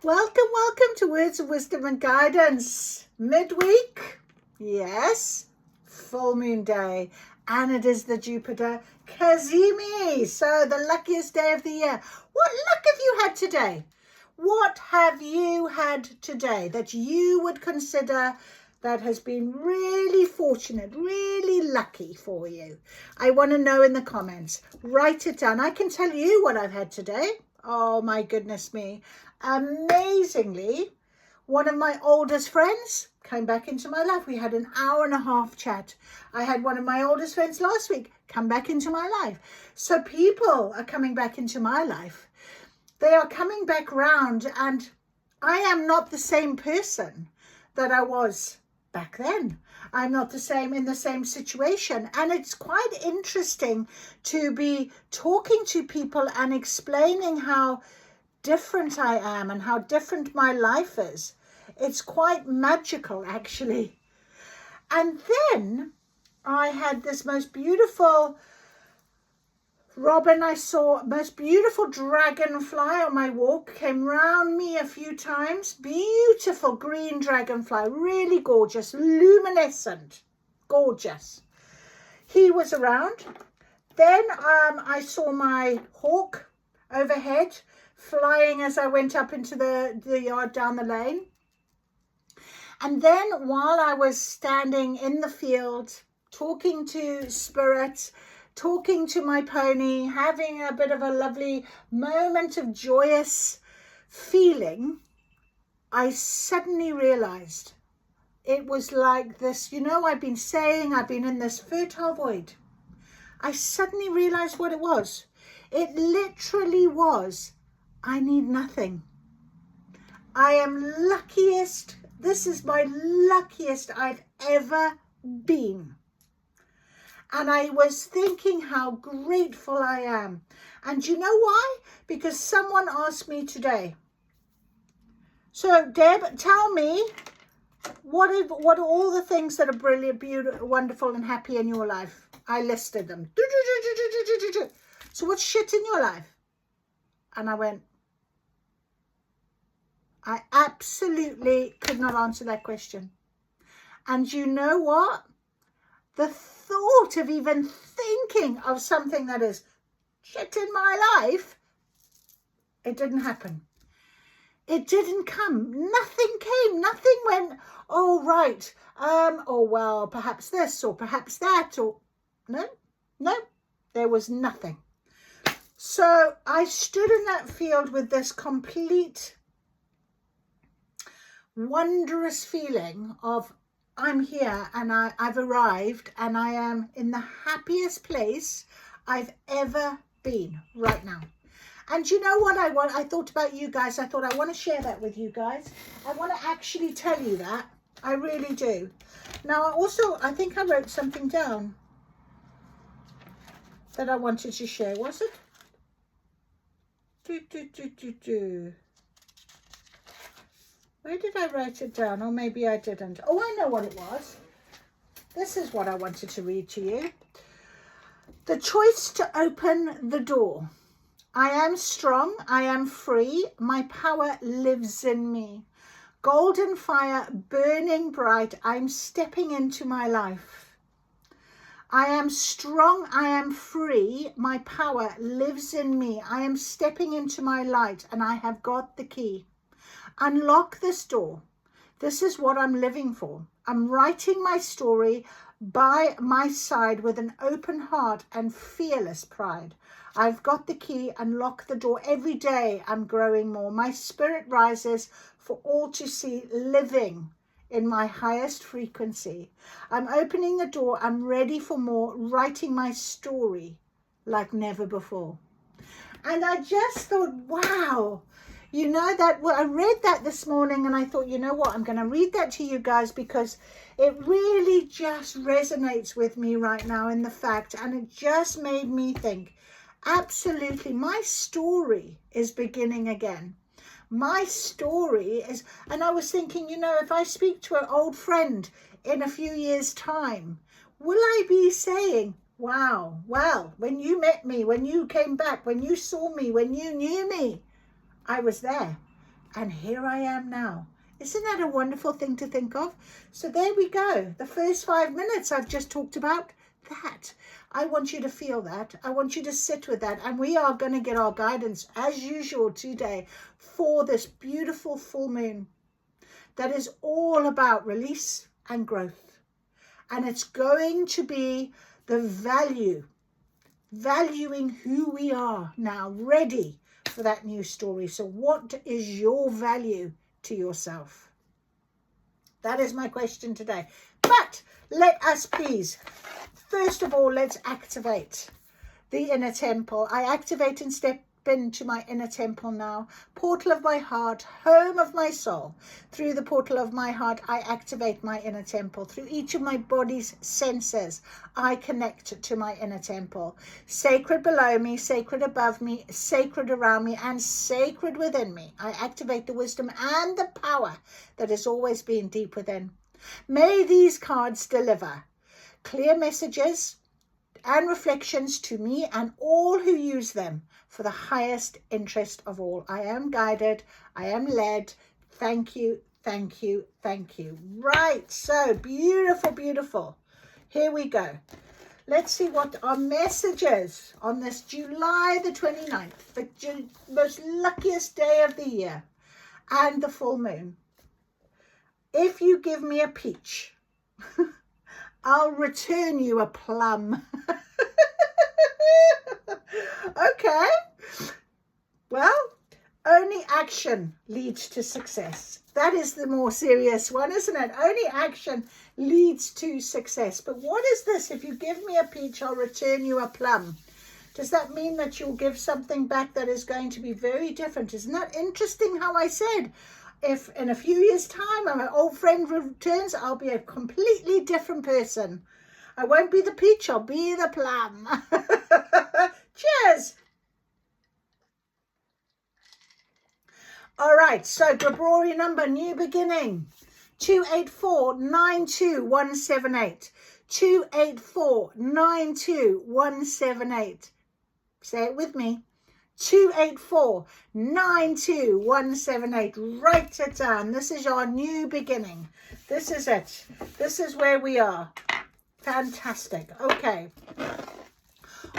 Welcome to Words of Wisdom and Guidance. Midweek, yes, full moon day, and it is the Jupiter Kazimi, so the luckiest day of the year. What luck have you had today? What have you had today that you would consider that has been really fortunate, really lucky for you? I want to know in the comments. Write it down. I can tell you what I've had today. Oh my goodness me. Amazingly, one of my oldest friends came back into my life. We had an hour and a half chat. I had one of my oldest friends last week come back into my life. So people are coming back into my life. They are coming back round, and I am not the same person that I was back then. I'm not the same in the same situation. And it's quite interesting to be talking to people and explaining how different I am and how different my life is. It's quite magical, actually. And then I had this most beautiful robin I saw, most beautiful dragonfly on my walk, came round me a few times. Beautiful green dragonfly, really gorgeous, luminescent, gorgeous. He was around. Then I saw my hawk overhead flying as I went up into the yard down the lane. And then while I was standing in the field, talking to spirits, talking to my pony, having a bit of a lovely moment of joyous feeling, I suddenly realized it was like this, I've been saying I've been in this fertile void. I suddenly realized what it was. It literally was, I need nothing. I am luckiest. This is my luckiest I've ever been. And I was thinking how grateful I am. And you know why? Because someone asked me today. So, Deb, tell me, what are all the things that are brilliant, beautiful, wonderful, and happy in your life? I listed them. So what's shit in your life? And I went, I absolutely could not answer that question. And you know what? The thought of even thinking of something that is shit in my life, it didn't happen. It didn't come. Nothing came. Nothing went, oh, right. Oh, well, perhaps this or perhaps that. Or no, there was nothing. So I stood in that field with this complete wondrous feeling of I'm here and I've arrived and I am in the happiest place I've ever been right now. And you know what I thought about you guys. I thought I want to share that with you guys. I want to actually tell you that. I really do. Now, I think I wrote something down that I wanted to share. Was it? Where did I write it down? Or maybe I didn't. Oh, I know what it was. This is what I wanted to read to you. The choice to open the door. I am strong. I am free. My power lives in me. Golden fire burning bright. I'm stepping into my life. I am strong, I am free, my power lives in me. I am stepping into my light and I have got the key. Unlock this door. This is what I'm living for. I'm writing my story by my side with an open heart and fearless pride. I've got the key, unlock the door. Every day I'm growing more. My spirit rises for all to see, living in my highest frequency. I'm opening the door. I'm ready for more, writing my story like never before. And I just thought, wow, I read that this morning and I thought, you know what, I'm going to read that to you guys because it really just resonates with me right now in the fact, and it just made me think, absolutely, my story is beginning again. My story is, and I was thinking, if I speak to an old friend in a few years' time, will I be saying, wow, well, when you met me, when you came back, when you saw me, when you knew me, I was there. And here I am now. Isn't that a wonderful thing to think of? So there we go. The first 5 minutes I've just talked about that. I want you to feel that. I want you to sit with that. And we are going to get our guidance as usual today for this beautiful full moon that is all about release and growth. And it's going to be the valuing who we are now, ready for that new story. So what is your value to yourself? That is my question today. But let us please, first of all, let's activate the inner temple. I activate and step into my inner temple now. Portal of my heart, home of my soul. Through the portal of my heart, I activate my inner temple. Through each of my body's senses, I connect to my inner temple. Sacred below me, sacred above me, sacred around me, and sacred within me. I activate the wisdom and the power that has always been deep within. May these cards deliver clear messages and reflections to me and all who use them for the highest interest of all. I am guided. I am led. Thank you. Thank you. Thank you. Right. So beautiful, beautiful. Here we go. Let's see what our messages on this July the 29th, the most luckiest day of the year and the full moon. If you give me a peach, I'll return you a plum. Okay. Well, only action leads to success. That is the more serious one, isn't it? Only action leads to success. But what is this? If you give me a peach, I'll return you a plum. Does that mean that you'll give something back that is going to be very different? Isn't that interesting how I said, if in a few years' time an old friend returns, I'll be a completely different person. I won't be the peach, I'll be the plum. Cheers. All right, so Gregorian number, new beginning. 284-92178. 284-92178. Say it with me. 284-92178. Write it down. This is our new beginning. This is it. This is where we are. Fantastic. Okay.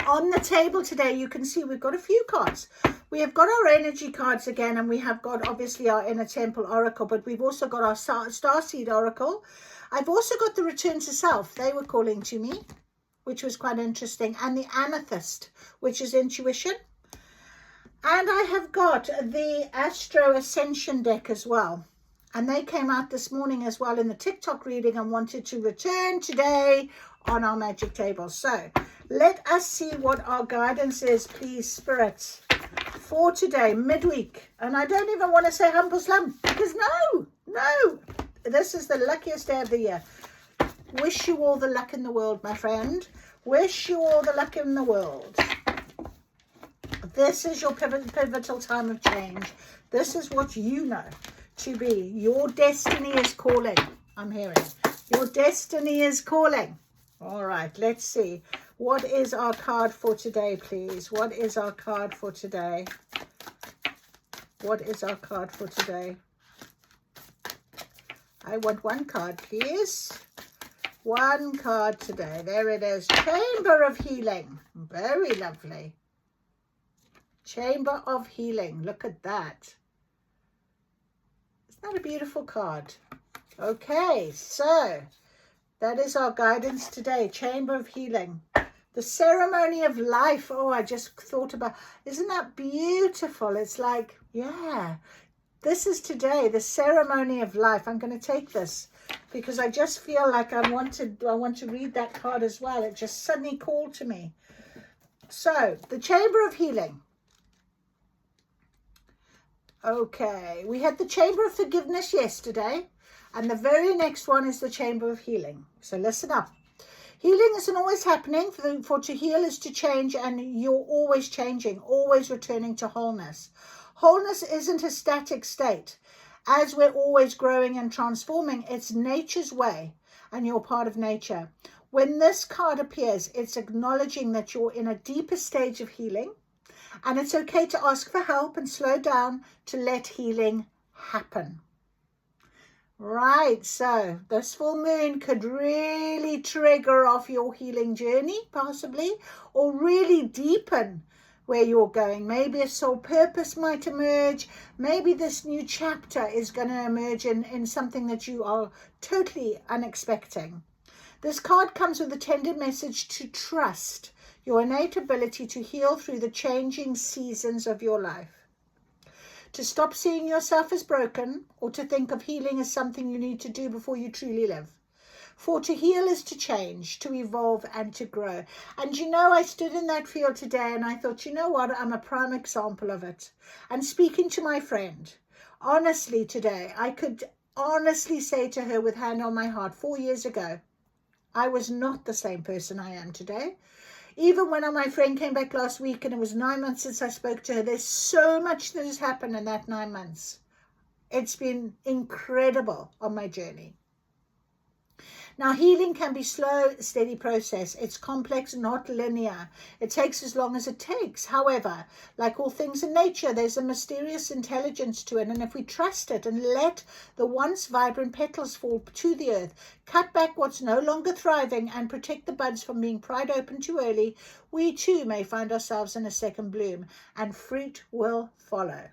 On the table today, you can see we've got a few cards. We have got our energy cards again, and we have got obviously our inner temple oracle, but we've also got our starseed oracle. I've also got the return to self. They were calling to me, which was quite interesting. And the amethyst, which is intuition. And I have got the Astro Ascension deck as well. And they came out this morning as well in the TikTok reading and wanted to return today on our magic table. So let us see what our guidance is, please, spirits, for today, midweek. And I don't even want to say humble slum, because no, this is the luckiest day of the year. Wish you all the luck in the world, my friend. Wish you all the luck in the world. This is your pivotal time of change. This is what you know to be. Your destiny is calling. I'm hearing. Your destiny is calling. All right, let's see. What is our card for today, please? What is our card for today? What is our card for today? I want one card, please. One card today. There it is. Chamber of Healing. Very lovely. Chamber of Healing. Look at that. Isn't that a beautiful card? Okay, so that is our guidance today. Chamber of Healing. The ceremony of life. Oh, I just thought about, isn't that beautiful? It's like, yeah, this is today, the ceremony of life. I'm going to take this because I just feel like I want to read that card as well. It just suddenly called to me. So the Chamber of Healing. Okay, we had the Chamber of Forgiveness yesterday, and the very next one is the Chamber of Healing. So listen up. Healing isn't always happening. For to heal is to change, and you're always changing, always returning to wholeness. Wholeness isn't a static state. As we're always growing and transforming, it's nature's way, and you're part of nature. When this card appears, it's acknowledging that you're in a deeper stage of healing, and it's okay to ask for help and slow down to let healing happen. Right, so this full moon could really trigger off your healing journey, possibly, or really deepen where you're going. Maybe a soul purpose might emerge. Maybe this new chapter is going to emerge in something that you are totally unexpecting. This card comes with a tender message to trust your innate ability to heal through the changing seasons of your life. To stop seeing yourself as broken, or to think of healing as something you need to do before you truly live. For to heal is to change, to evolve, and to grow. And you know, I stood in that field today and I thought, you know what, I'm a prime example of it. And speaking to my friend, honestly today, I could honestly say to her with hand on my heart, 4 years ago, I was not the same person I am today. Even when my friend came back last week and it was 9 months since I spoke to her, there's so much that has happened in that 9 months. It's been incredible on my journey. Now, healing can be slow, steady process. It's complex, not linear. It takes as long as it takes. However, like all things in nature, there's a mysterious intelligence to it. And if we trust it and let the once vibrant petals fall to the earth, cut back what's no longer thriving, and protect the buds from being pried open too early, we too may find ourselves in a second bloom, and fruit will follow.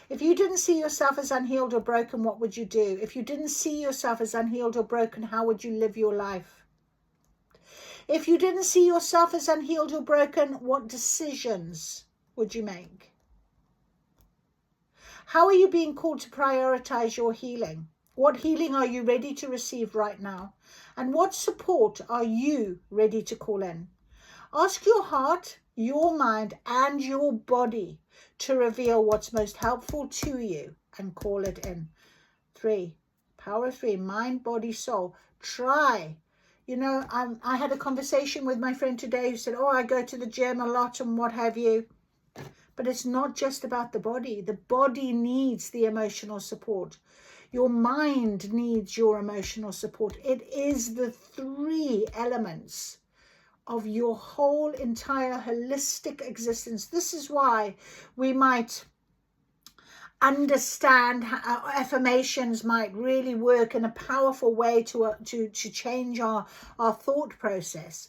If you didn't see yourself as unhealed or broken, what would you do? If you didn't see yourself as unhealed or broken, how would you live your life? If you didn't see yourself as unhealed or broken, what decisions would you make? How are you being called to prioritize your healing? What healing are you ready to receive right now? And what support are you ready to call in? Ask your heart, your mind, and your body to reveal what's most helpful to you and call it in. 3, power 3, mind, body, soul. Try. You know, I had a conversation with my friend today who said, oh, I go to the gym a lot and what have you. But it's not just about the body. The body needs the emotional support. Your mind needs your emotional support. It is the 3 elements of your whole entire holistic existence. This is why we might understand how affirmations might really work in a powerful way to change our thought process.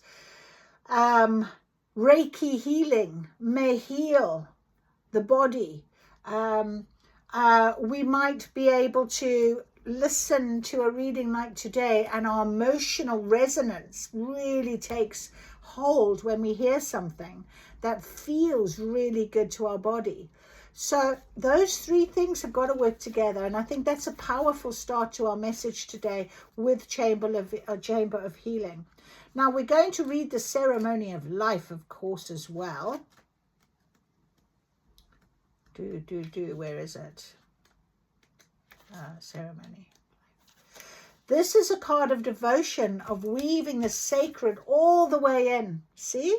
Reiki healing may heal the body. We might be able to listen to a reading like today, and our emotional resonance really takes hold when we hear something that feels really good to our body. So those 3 things have got to work together, and I think that's a powerful start to our message today with Chamber of Healing. Now we're going to read the Ceremony of Life, of course, as well. Where is it? Ceremony. This is a card of devotion, of weaving the sacred all the way in, see?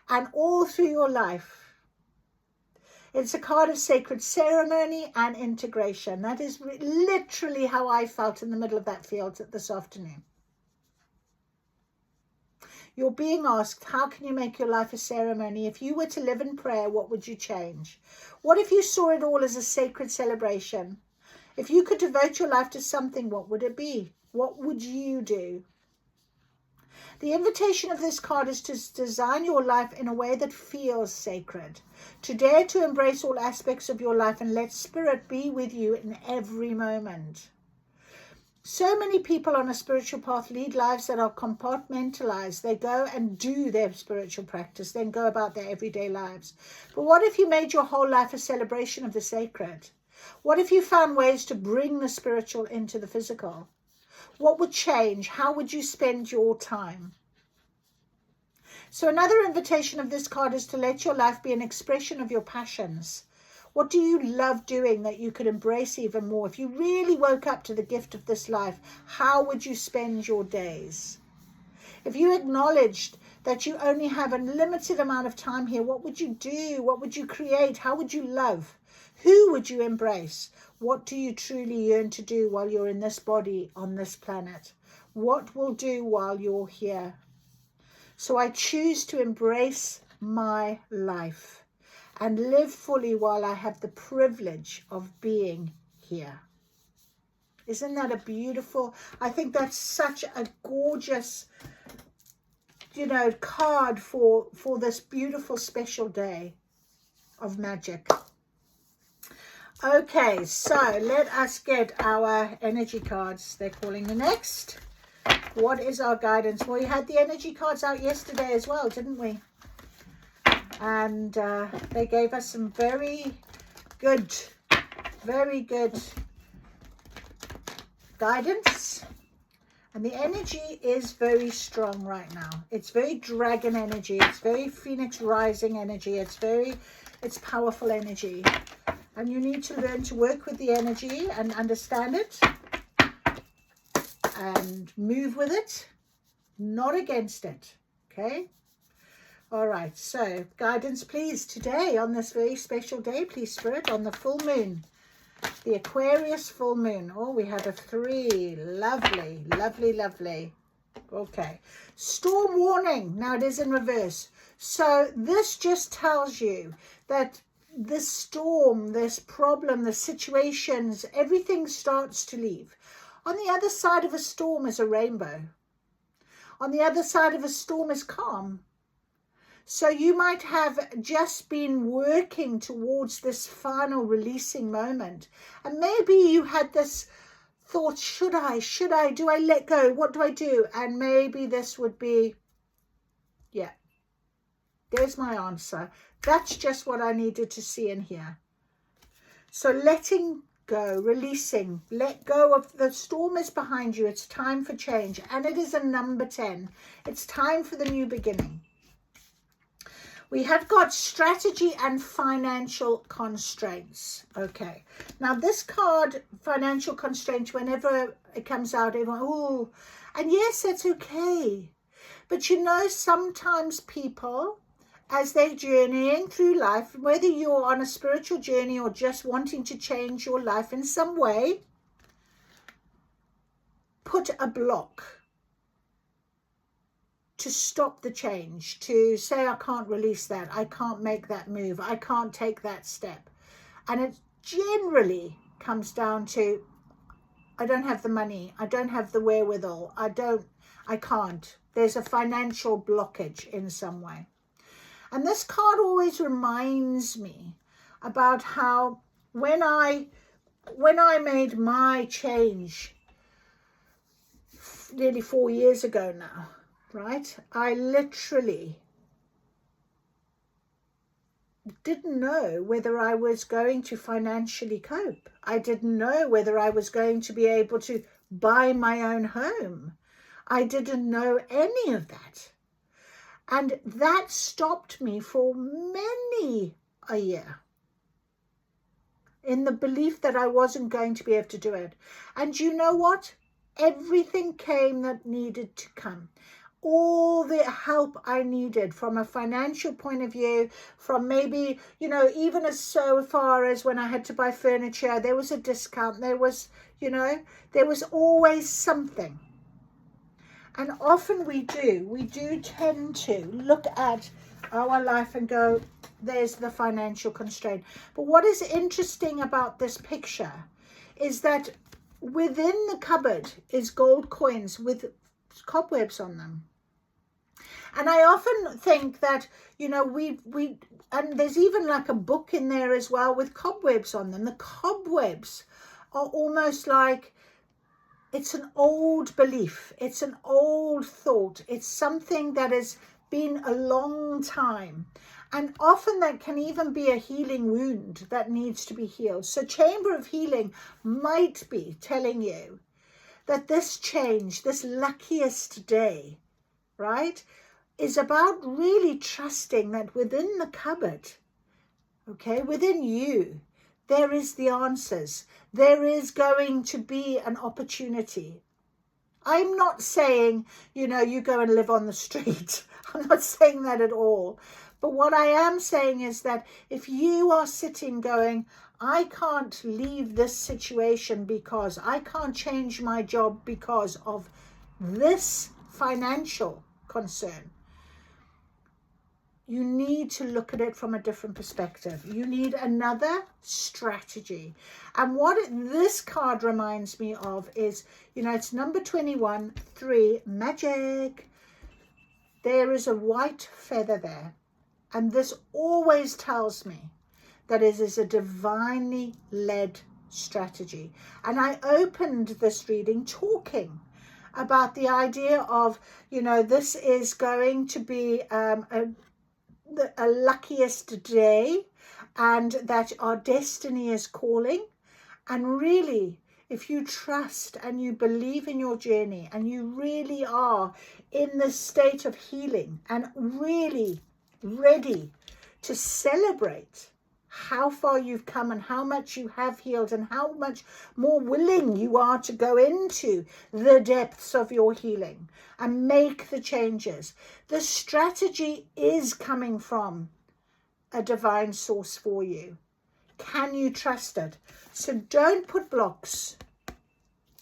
And all through your life. It's a card of sacred ceremony and integration. That is literally how I felt in the middle of that field this afternoon. You're being asked, how can you make your life a ceremony? If you were to live in prayer, what would you change? What if you saw it all as a sacred celebration? If you could devote your life to something, what would it be? What would you do? The invitation of this card is to design your life in a way that feels sacred. To dare to embrace all aspects of your life and let Spirit be with you in every moment. So many people on a spiritual path lead lives that are compartmentalized. They go and do their spiritual practice, then go about their everyday lives. But what if you made your whole life a celebration of the sacred? What if you found ways to bring the spiritual into the physical? What would change? How would you spend your time? So another invitation of this card is to let your life be an expression of your passions. What do you love doing that you could embrace even more? If you really woke up to the gift of this life, how would you spend your days? If you acknowledged that you only have a limited amount of time here, what would you do? What would you create? How would you love? Who would you embrace? What do you truly yearn to do while you're in this body on this planet? What will do while you're here? So I choose to embrace my life. and live fully while I have the privilege of being here. Isn't that a beautiful, I think that's such a gorgeous, you know, card for this beautiful special day of magic. Okay, so let us get our energy cards. They're calling the next. What is our guidance? Well, we had the energy cards out yesterday as well, didn't we? And they gave us some very good guidance. And the energy is very strong right now. It's very dragon energy. It's very phoenix rising energy. It's powerful energy. And you need to learn to work with the energy and understand it and move with it, not against it. Okay? All right. So guidance, please, today on this very special day, please, Spirit, on the full moon. The Aquarius full moon. Oh, we have a 3. Lovely, lovely, lovely. Okay. Storm warning. Now it is in reverse. So this just tells you that this storm, this problem, the situations, everything starts to leave. On the other side of a storm is a rainbow. On the other side of a storm is calm. So you might have just been working towards this final releasing moment. And maybe you had this thought, should I, do I let go? What do I do? And maybe this would be, yeah, there's my answer. That's just what I needed to see and hear. So letting go, releasing, let go of the storm is behind you. It's time for change. And it is a number 10. It's time for the new beginning. We have got strategy and financial constraints. Okay. Now this card, financial constraints, whenever it comes out, everyone, oh, and yes, that's okay. But you know, sometimes people, as they're journeying through life, whether you're on a spiritual journey or just wanting to change your life in some way, put a block to stop the change, to say, I can't release that, I can't make that move, I can't take that step. And it generally comes down to, I don't have the money, I don't have the wherewithal, I can't. There's a financial blockage in some way. And this card always reminds me about how when I made my change nearly 4 years ago now, right? I literally didn't know whether I was going to financially cope. I didn't know whether I was going to be able to buy my own home. I didn't know any of that. And that stopped me for many a year in the belief that I wasn't going to be able to do it. And you know what? Everything came that needed to come. All the help I needed from a financial point of view, from maybe, you know, even as so far as when I had to buy furniture, there was a discount, there was, you know, there was always something. And often we do tend to look at our life and go, there's the financial constraint. But what is interesting about this picture is that within the cupboard is gold coins with cobwebs on them. And I often think that, you know, and there's even like a book in there as well with cobwebs on them. The cobwebs are almost like, it's an old belief. It's an old thought. It's something that has been a long time. And often that can even be a healing wound that needs to be healed. So Chamber of Healing might be telling you that this change, this luckiest day, right, is about really trusting that within the cupboard, okay, within you, there is the answers. There is going to be an opportunity. I'm not saying, you know, you go and live on the street. I'm not saying that at all. But what I am saying is that if you are sitting going, I can't leave this situation because I can't change my job because of this financial concern, you need to look at it from a different perspective. You need another strategy. And what this card reminds me of is, you know, it's number 21, 3, magic. There is a white feather there. And this always tells me that it is a divinely led strategy. And I opened this reading talking about the idea of, you know, this is going to be a luckiest day, and that our destiny is calling. And really, if you trust and you believe in your journey, and you really are in this state of healing and really ready to celebrate how far you've come and how much you have healed and how much more willing you are to go into the depths of your healing and make the changes. The strategy is coming from a divine source for you. Can you trust it? So don't put blocks.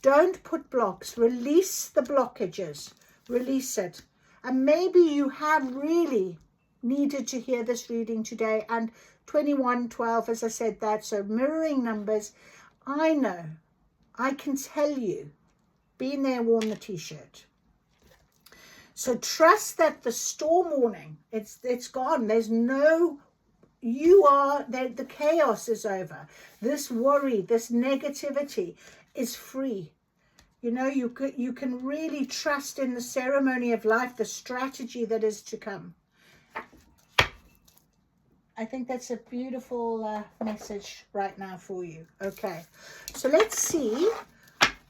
Don't put blocks. Release the blockages. Release it. And maybe you have really needed to hear this reading today. And 21, 12, as I said that, so mirroring numbers. I know, I can tell you, been there, worn the t-shirt. So trust that the storm warning, it's gone. There's no, you are, the chaos is over. This worry, this negativity is free. You know, you can really trust in the ceremony of life, the strategy that is to come. I think that's a beautiful message right now for you. Okay, so let's see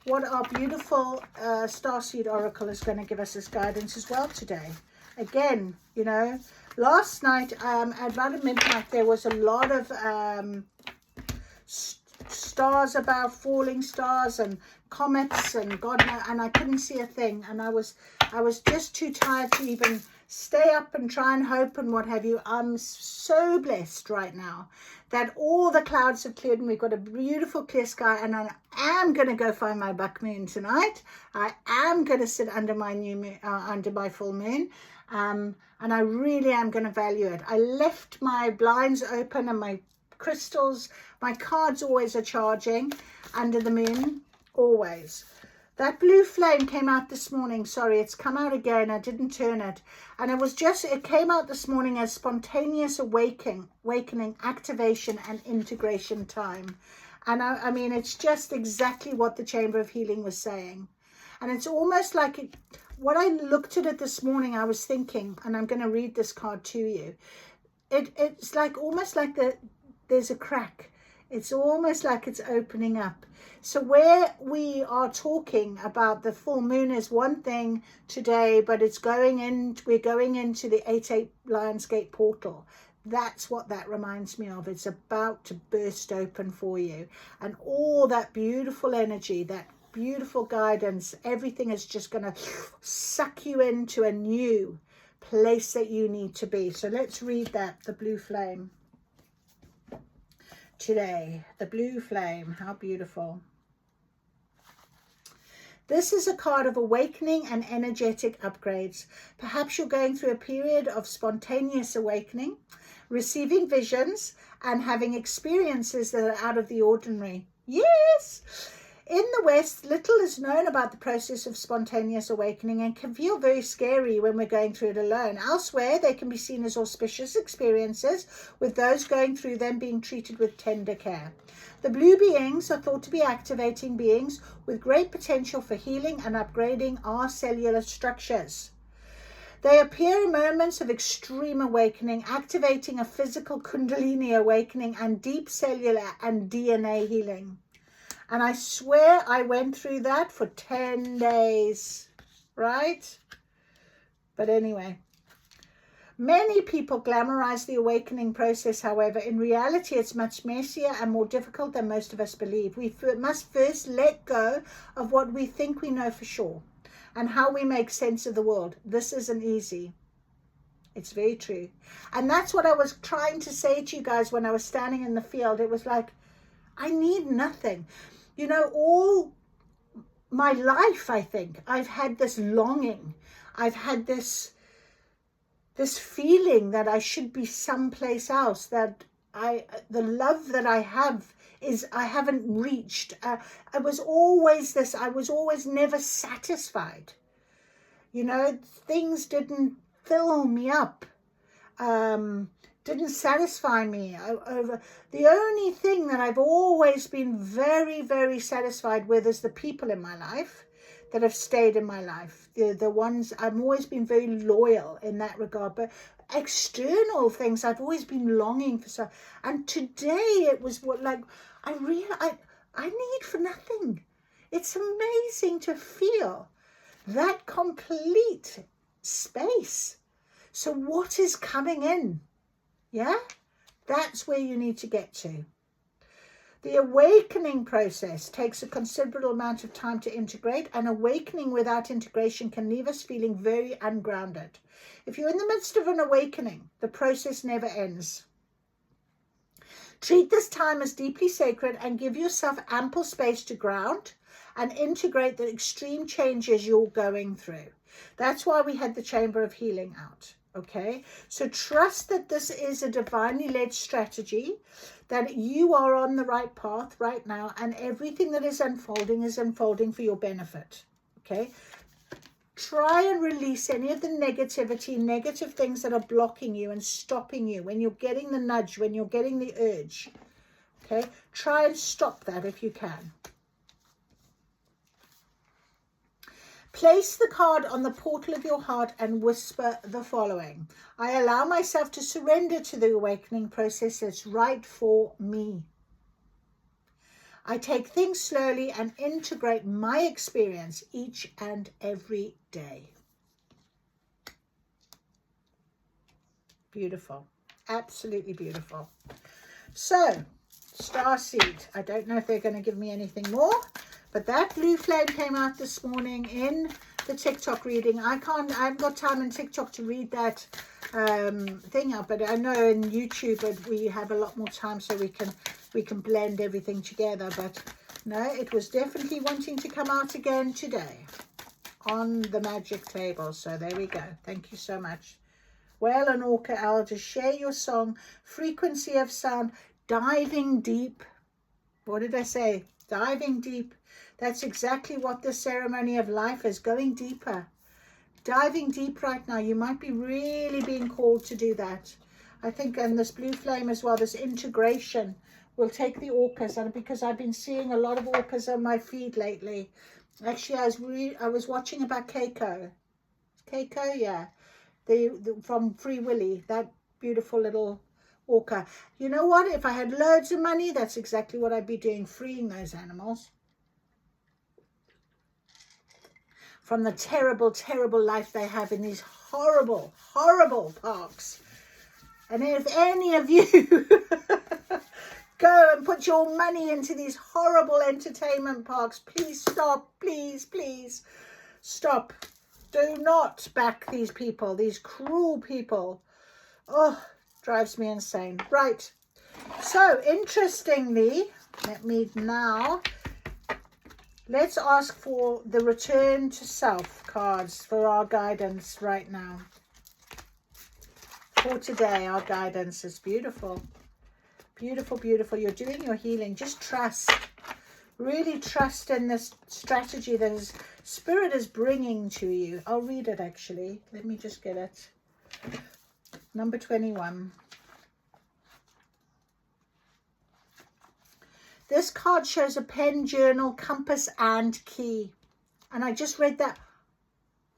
what our beautiful Starseed Oracle is going to give us as guidance as well today. Again, you know, last night at about midnight, there was a lot of stars about, falling stars and comets and God knows, and I couldn't see a thing. And I was just too tired to even stay up and try and hope and what have you. I'm so blessed right now that all the clouds have cleared and we've got a beautiful clear sky, and I am going to go find my buck moon tonight. I am going to sit under my new moon, under my full moon, and I really am going to value it. I left my blinds open and my crystals, my cards always are charging under the moon, always. That blue flame came out this morning. Sorry, it's come out again. I didn't turn it. And it came out this morning as spontaneous awakening, activation, and integration time. And I mean, it's just exactly what the Chamber of Healing was saying. And it's almost like, what I looked at it this morning, I was thinking, and I'm going to read this card to you. It's like almost like there's a crack. It's almost like it's opening up. So where we are talking about the full moon is one thing today, but it's going in, we're going into the 8/8 Lionsgate portal. That's what that reminds me of. It's about to burst open for you. And all that beautiful energy, that beautiful guidance, everything is just going to suck you into a new place that you need to be. So let's read that, the blue flame. Today, the blue flame, how beautiful. This is a card of awakening and energetic upgrades. Perhaps you're going through a period of spontaneous awakening, receiving visions, and having experiences that are out of the ordinary. Yes! In the West, little is known about the process of spontaneous awakening and can feel very scary when we're going through it alone. Elsewhere, they can be seen as auspicious experiences, with those going through them being treated with tender care. The blue beings are thought to be activating beings with great potential for healing and upgrading our cellular structures. They appear in moments of extreme awakening, activating a physical Kundalini awakening and deep cellular and DNA healing. And I swear I went through that for 10 days, right? But anyway, many people glamorize the awakening process. However, in reality, it's much messier and more difficult than most of us believe. We must first let go of what we think we know for sure and how we make sense of the world. This isn't easy. It's very true. And that's what I was trying to say to you guys when I was standing in the field. It was like, I need nothing. You know, all my life, I think, I've had this longing. I've had this this feeling that I should be someplace else, that the love that I have is I haven't reached. I was always never satisfied. You know, things didn't fill me up, didn't satisfy me. The only thing that I've always been very, very satisfied with is the people in my life that have stayed in my life. The ones, I've always been very loyal in that regard, but external things I've always been longing for. So, and today it was what, like, I need for nothing. It's amazing to feel that complete space. So what is coming in? Yeah, that's where you need to get to. The awakening process takes a considerable amount of time to integrate, and awakening without integration can leave us feeling very ungrounded. If you're in the midst of an awakening, the process never ends. Treat this time as deeply sacred and give yourself ample space to ground and integrate the extreme changes you're going through. That's why we had the Chamber of Healing out. Okay, so trust that this is a divinely led strategy, that you are on the right path right now, and everything that is unfolding for your benefit. Okay, try and release any of the negativity, negative things that are blocking you and stopping you when you're getting the nudge, when you're getting the urge. Okay, try and stop that if you can. Place the card on the portal of your heart and whisper the following: I allow myself to surrender to the awakening process that's right for me. I take things slowly and integrate my experience each and every day. Beautiful. Absolutely beautiful. So, starseed. I don't know if they're going to give me anything more. But that blue flame came out this morning in the TikTok reading. I haven't got time in TikTok to read that thing up, but I know in YouTube we have a lot more time, so we can blend everything together. But no, it was definitely wanting to come out again today on the magic table. So there we go. Thank you so much. Well, and Orca Owl, just share your song, frequency of sound, diving deep. What did I say? Diving deep. That's exactly what the ceremony of life is, going deeper. Diving deep right now. You might be really being called to do that. I think, and this blue flame as well, this integration will take the orcas, and because I've been seeing a lot of orcas on my feed lately. Actually, I was watching about Keiko. Keiko, yeah. The from Free Willy, that beautiful little orca. You know what? If I had loads of money, that's exactly what I'd be doing, freeing those animals from the terrible, terrible life they have in these horrible, horrible parks. And if any of you go and put your money into these horrible entertainment parks, please stop. Please, please stop. Do not back these people, these cruel people. Oh, drives me insane. Right. So, interestingly, let's ask for the return to self cards for our guidance right now. For today, our guidance is beautiful. Beautiful, beautiful. You're doing your healing. Just trust. Really trust in this strategy that Spirit is bringing to you. I'll read it actually. Let me just get it. Number 21. This card shows a pen, journal, compass, and key. And I just read that.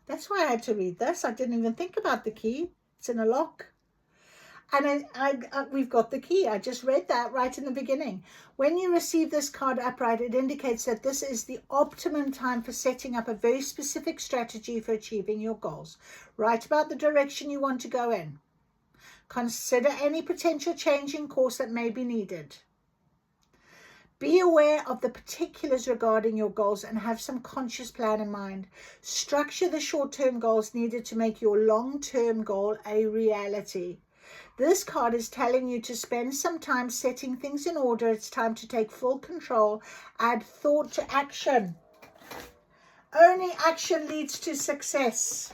That's why I had to read this. I didn't even think about the key. It's in a lock. And we've got the key. I just read that right in the beginning. When you receive this card upright, it indicates that this is the optimum time for setting up a very specific strategy for achieving your goals. Write about the direction you want to go in. Consider any potential change in course that may be needed. Be aware of the particulars regarding your goals and have some conscious plan in mind. Structure the short-term goals needed to make your long-term goal a reality. This card is telling you to spend some time setting things in order. It's time to take full control. Add thought to action. Only action leads to success.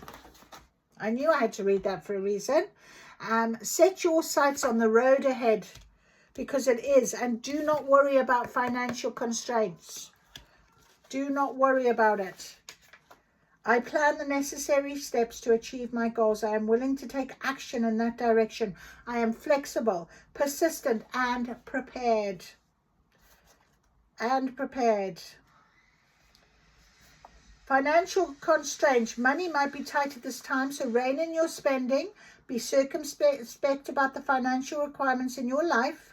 I knew I had to read that for a reason. Set your sights on the road ahead, because it is. And do not worry about financial constraints. Do not worry about it. I plan the necessary steps to achieve my goals. I am willing to take action in that direction. I am flexible, persistent, and prepared. Financial constraints. Money might be tight at this time, so rein in your spending. Be circumspect about the financial requirements in your life.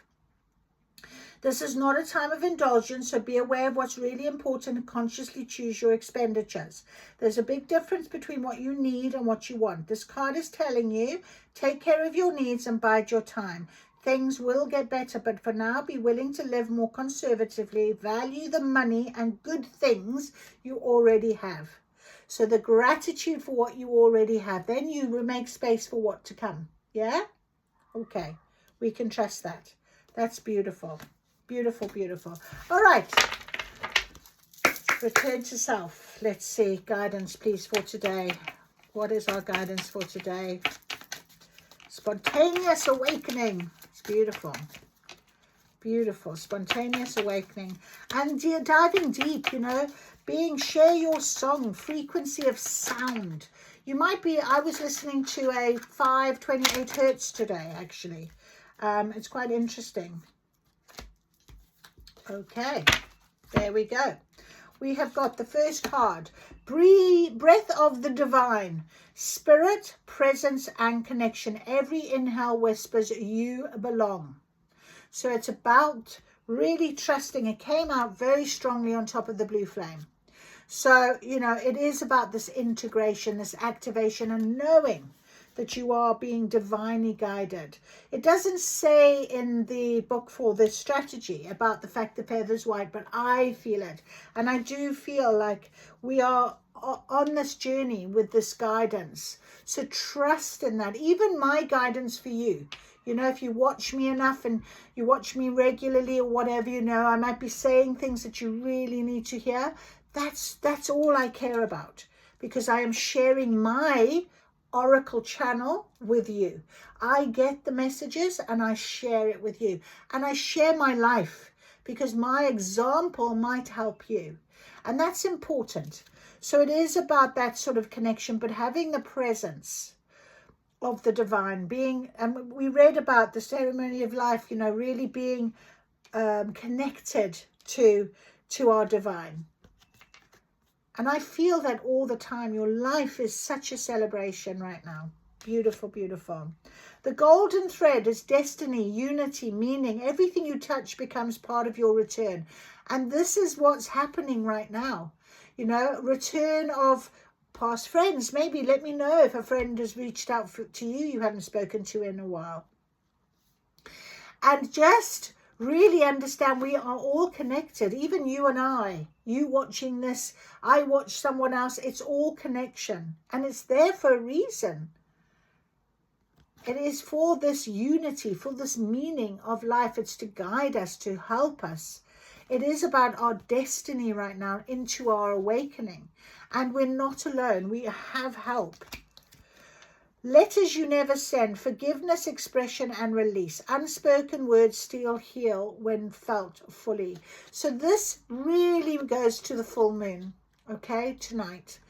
This is not a time of indulgence, so be aware of what's really important and consciously choose your expenditures. There's a big difference between what you need and what you want. This card is telling you, take care of your needs and bide your time. Things will get better, but for now, be willing to live more conservatively. Value the money and good things you already have. So the gratitude for what you already have. Then you will make space for what to come. Yeah? Okay. We can trust that. That's beautiful. Beautiful, beautiful. All right. Return to self. Let's see. Guidance, please, for today. What is our guidance for today? Spontaneous awakening. It's beautiful. Beautiful. Spontaneous awakening. And diving deep, you know, share your song, frequency of sound. You might be, I was listening to a 528 hertz today, actually. It's quite interesting. Okay, there we go. We have got the first card. Breath of the divine. Spirit, presence, and connection. Every inhale whispers, you belong. So it's about really trusting. It came out very strongly on top of the blue flame. So, you know, it is about this integration, this activation, and knowing that you are being divinely guided. It doesn't say in the book for this strategy about the fact the feather's white, but I feel it. And I do feel like we are on this journey with this guidance. So trust in that. Even my guidance for you. You know, if you watch me enough and you watch me regularly or whatever, you know, I might be saying things that you really need to hear. That's all I care about, because I am sharing my oracle channel with you. I get the messages and I share it with you, and I share my life because my example might help you, and that's important. So it is about that sort of connection, but having the presence of the divine, being, and we read about the ceremony of life, you know, really being connected to our divine. And I feel that all the time. Your life is such a celebration right now. Beautiful, beautiful. The golden thread is destiny, unity, meaning. Everything you touch becomes part of your return. And this is what's happening right now. You know, return of past friends. Maybe let me know if a friend has reached out to you haven't spoken to in a while. And just really understand we are all connected, even you and I. You watching this, I watch someone else. It's all connection, and it's there for a reason. It is for this unity, for this meaning of life. It's to guide us, to help us. It is about our destiny right now into our awakening, and we're not alone. We have help. Letters you never send, forgiveness, expression, and release. Unspoken words still heal when felt fully. So this really goes to the full moon, okay, tonight.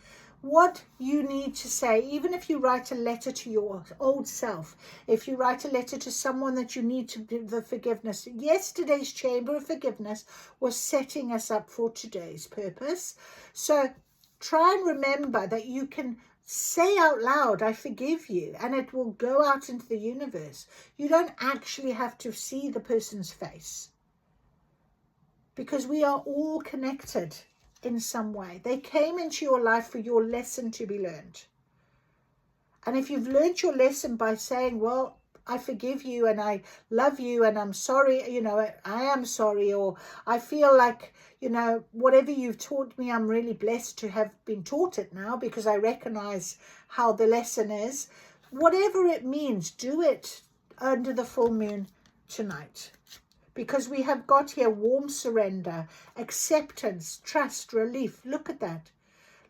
What you need to say, even if you write a letter to your old self, if you write a letter to someone that you need to give the forgiveness. Yesterday's Chamber of Forgiveness was setting us up for today's purpose. So try and remember that you can say out loud, I forgive you, and it will go out into the universe. You don't actually have to see the person's face, because we are all connected in some way. They came into your life for your lesson to be learned. And if you've learned your lesson by saying, well, I forgive you and I love you and I'm sorry, you know, I am sorry, or I feel like, you know, whatever you've taught me, I'm really blessed to have been taught it now because I recognize how the lesson is. Whatever it means, do it under the full moon tonight. Because we have got here warm surrender, acceptance, trust, relief. Look at that.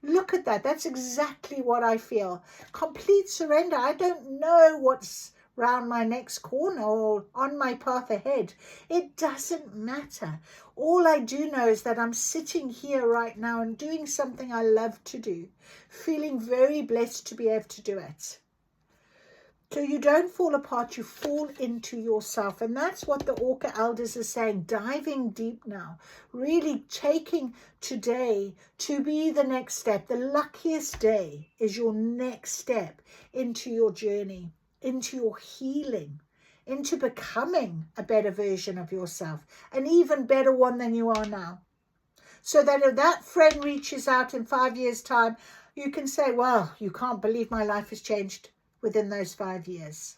Look at that. That's exactly what I feel. Complete surrender. I don't know what's round my next corner or on my path ahead. It doesn't matter. All I do know is that I'm sitting here right now and doing something I love to do, feeling very blessed to be able to do it. So you don't fall apart, you fall into yourself. And that's what the Orca Elders are saying, diving deep now, really taking today to be the next step. The luckiest day is your next step into your journey, into your healing, into becoming a better version of yourself, an even better one than you are now. So that if that friend reaches out in 5 years' time, you can say, well, you can't believe my life has changed within those 5 years.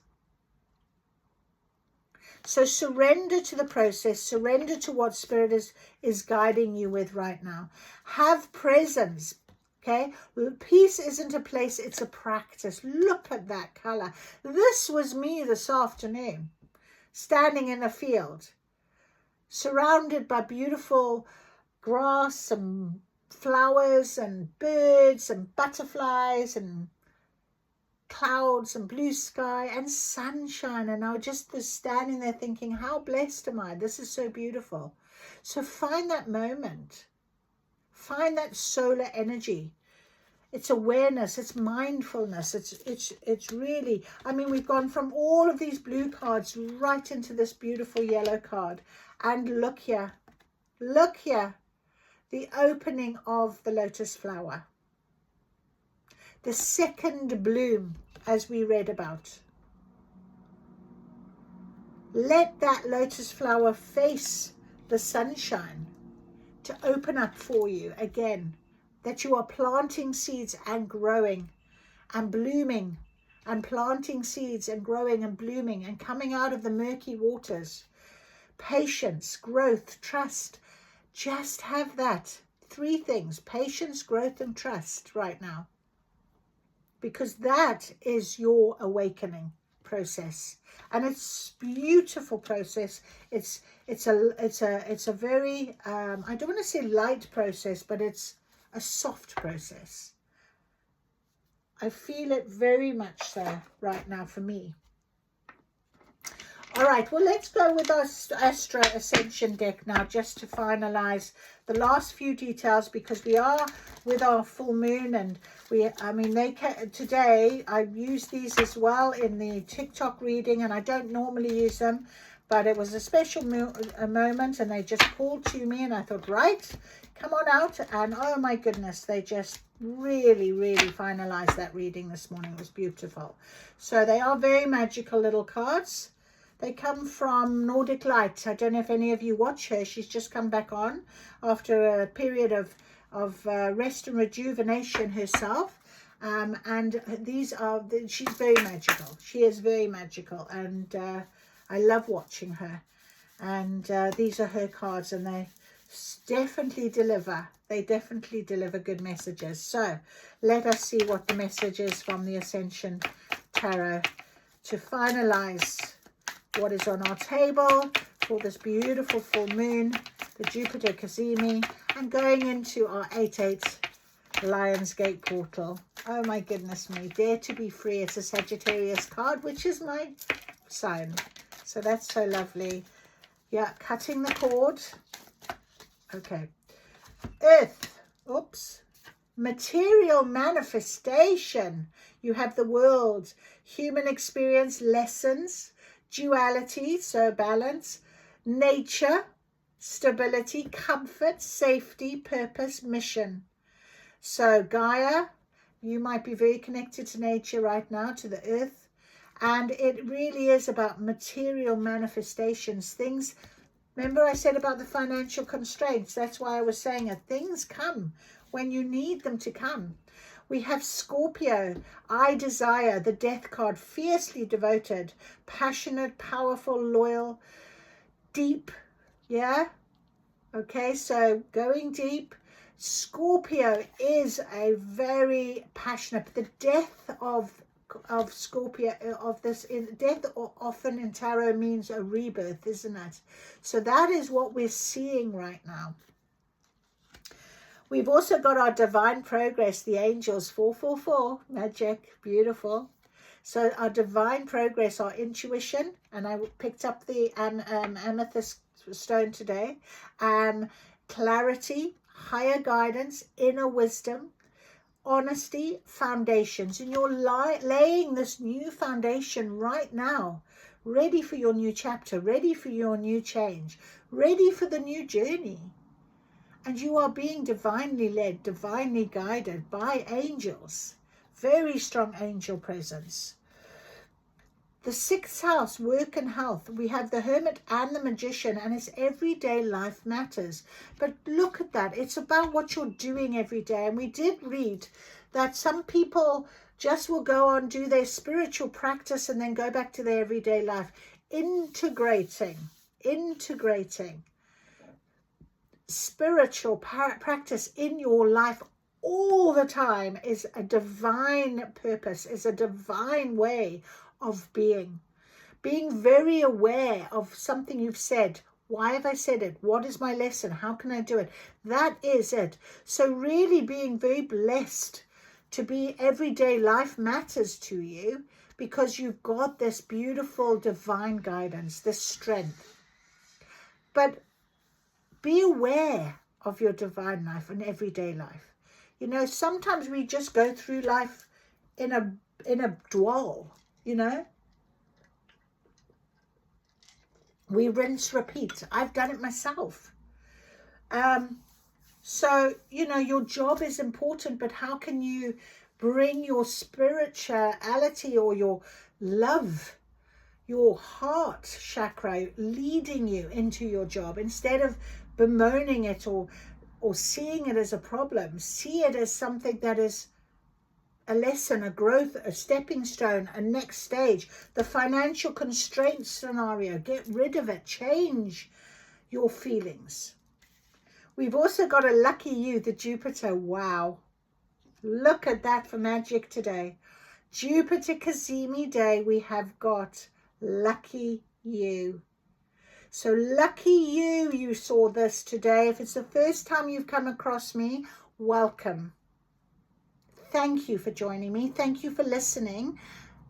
So surrender to the process, surrender to what Spirit is guiding you with right now. Have presence, okay? Peace isn't a place, it's a practice. Look at that color. This was me this afternoon, standing in a field, surrounded by beautiful grass and flowers and birds and butterflies and clouds and blue sky and sunshine, and I just was standing there thinking, how blessed am I? This is so beautiful. So find that moment, find that solar energy. It's awareness, it's mindfulness, it's really, I mean, we've gone from all of these blue cards right into this beautiful yellow card. And look here, the opening of the lotus flower, the second bloom, as we read about. Let that lotus flower face the sunshine to open up for you again, that you are planting seeds and growing and blooming, and planting seeds and growing and blooming and coming out of the murky waters. Patience, growth, trust. Just have that. 3 things: patience, growth, and trust right now. Because that is your awakening process, and it's a beautiful process. It's a very I don't want to say light process, but it's a soft process. I feel it very much so right now for me. All right, well, let's go with our Astro Ascension deck now, just to finalize the last few details, because we are with our full moon, and today I used these as well in the TikTok reading, and I don't normally use them, but it was a special moment, and they just called to me, and I thought, right, come on out, and oh my goodness, they just really finalized that reading this morning. It was beautiful. So they are very magical little cards. They come from Nordic Light. I don't know if any of you watch her. She's just come back on after a period of rest and rejuvenation herself. And she's very magical. She is very magical. And I love watching her. And these are her cards, and they definitely deliver. They definitely deliver good messages. So let us see what the message is from the Ascension Tarot to finalize what is on our table for this beautiful full moon, the Jupiter Kazimi, and going into our 8/8 Lionsgate portal. Oh my goodness me, dare to be free. It's a Sagittarius card, which is my sign. So that's so lovely. Yeah, cutting the cord. Okay. Earth. Oops. Material manifestation. You have the world, human experience, lessons, duality, so balance, nature, stability, comfort, safety, purpose, mission. So Gaia, you might be very connected to nature right now, to the earth, and it really is about material manifestations. Things, remember I said about the financial constraints, that's why I was saying it, things come when you need them to come. We have Scorpio, I desire, the death card, fiercely devoted, passionate, powerful, loyal, deep. Yeah. Okay. So going deep. Scorpio is a very passionate, the death of Scorpio, of this, death often in tarot means a rebirth, isn't it? So that is what we're seeing right now. We've also got our divine progress, the angels, 444, magic, beautiful. So our divine progress, our intuition, and I picked up the amethyst stone today, clarity, higher guidance, inner wisdom, honesty, foundations. And you're laying this new foundation right now, ready for your new chapter, ready for your new change, ready for the new journey. And you are being divinely led, divinely guided by angels. Very strong angel presence. The 6th house, work and health. We have the Hermit and the Magician, and it's everyday life matters. But look at that. It's about what you're doing every day. And we did read that some people just will go on, do their spiritual practice, and then go back to their everyday life. Integrating spiritual practice in your life all the time is a divine purpose, is a divine way of being very aware of something you've said. Why have I said it? What is my lesson? How can I do it? That is it. So really being very blessed to be everyday life matters to you, because you've got this beautiful divine guidance, this strength. But be aware of your divine life and everyday life. You know, sometimes we just go through life in a dwell, you know. We rinse, repeat. I've done it myself. So, you know, your job is important, but how can you bring your spirituality or your love, your heart chakra leading you into your job, instead of bemoaning it or seeing it as a problem? See it as something that is a lesson, a growth, a stepping stone, a next stage. The financial constraint scenario, get rid of it, change your feelings. We've also got a lucky you, the Jupiter. Wow, look at that for magic today. Jupiter Kazimi day, we have got lucky you. So lucky you saw this today. If it's the first time you've come across me, welcome. Thank you for joining me. Thank you for listening.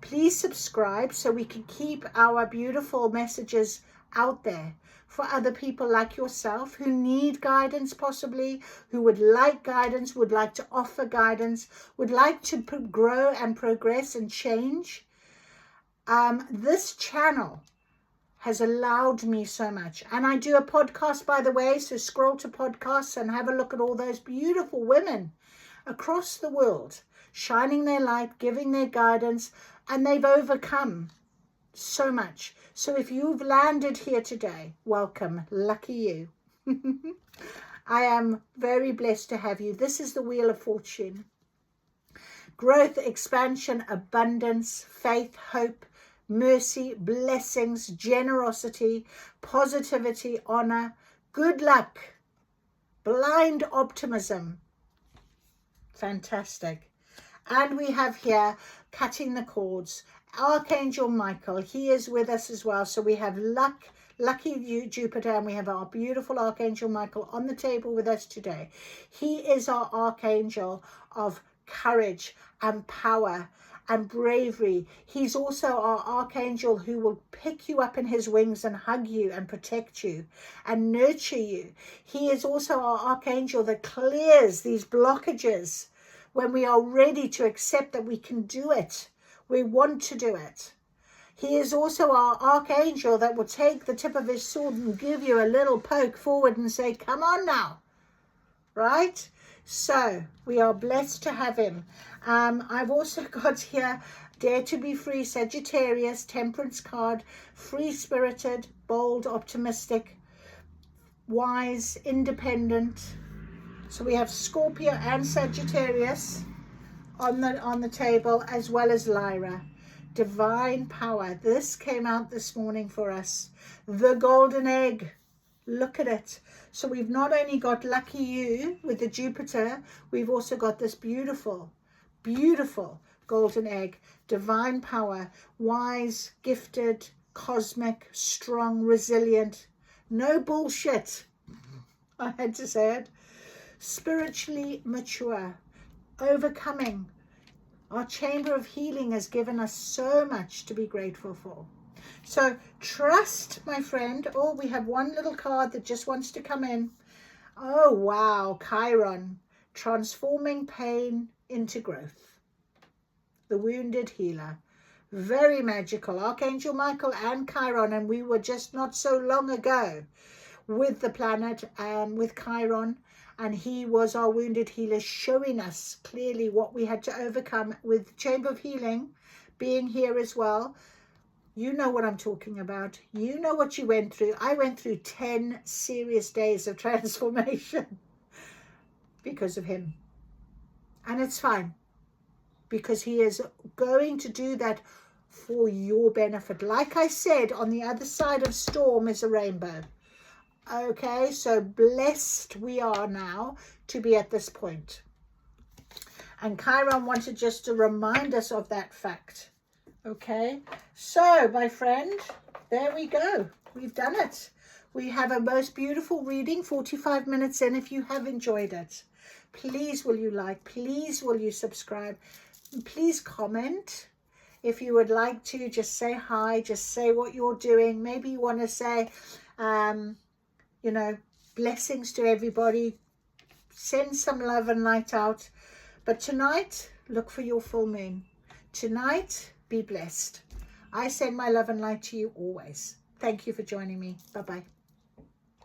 Please subscribe so we can keep our beautiful messages out there for other people like yourself who need guidance, possibly, who would like guidance, would like to offer guidance, would like to grow and progress and change. This channel has allowed me so much. And I do a podcast, by the way, so scroll to podcasts and have a look at all those beautiful women across the world, shining their light, giving their guidance, and they've overcome so much. So if you've landed here today, welcome, lucky you. I am very blessed to have you. This is the Wheel of Fortune. Growth, expansion, abundance, faith, hope, mercy, blessings, generosity, positivity, honor, good luck, blind optimism. Fantastic. And we have here cutting the cords, Archangel Michael. He is with us as well. So we have lucky Jupiter, and we have our beautiful Archangel Michael on the table with us today. He is our archangel of courage and power and bravery. He's also our archangel who will pick you up in his wings and hug you and protect you and nurture you. He is also our archangel that clears these blockages when we are ready to accept that we can do it. We want to do it. He is also our archangel that will take the tip of his sword and give you a little poke forward and say, come on now. Right? So we are blessed to have him. I've also got here Dare to be Free, Sagittarius, Temperance card, free-spirited, bold, optimistic, wise, independent. So we have Scorpio and Sagittarius on the table, as well as Lyra. Divine power. This came out this morning for us. The golden egg. Look at it. So we've not only got lucky you with the Jupiter, we've also got this beautiful, beautiful golden egg. Divine power. Wise, gifted, cosmic, strong, resilient. No bullshit. I had to say it. spiritually mature, overcoming. Our chamber of healing has given us so much to be grateful for. So trust, my friend. Oh, we have one little card that just wants to come in. Oh, wow. Chiron, transforming pain into growth. The wounded healer. Very magical. Archangel Michael and Chiron. And we were just not so long ago with the planet, with Chiron. And he was our wounded healer, showing us clearly what we had to overcome with the Chamber of Healing being here as well. You know what I'm talking about. You know what you went through. I went through 10 serious days of transformation because of him. And it's fine, because he is going to do that for your benefit. Like I said, on the other side of storm is a rainbow. Okay, so blessed we are now to be at this point. And Chiron wanted just to remind us of that fact. Okay, so my friend, there we go. We've done it. We have a most beautiful reading, 45 minutes in. If you have enjoyed it, please will you like, please will you subscribe, please comment. If you would like to, just say hi, just say what you're doing. Maybe you want to say, you know, blessings to everybody. Send some love and light out. But tonight, look for your full moon. Tonight, be blessed. I send my love and light to you always. Thank you for joining me. Bye-bye.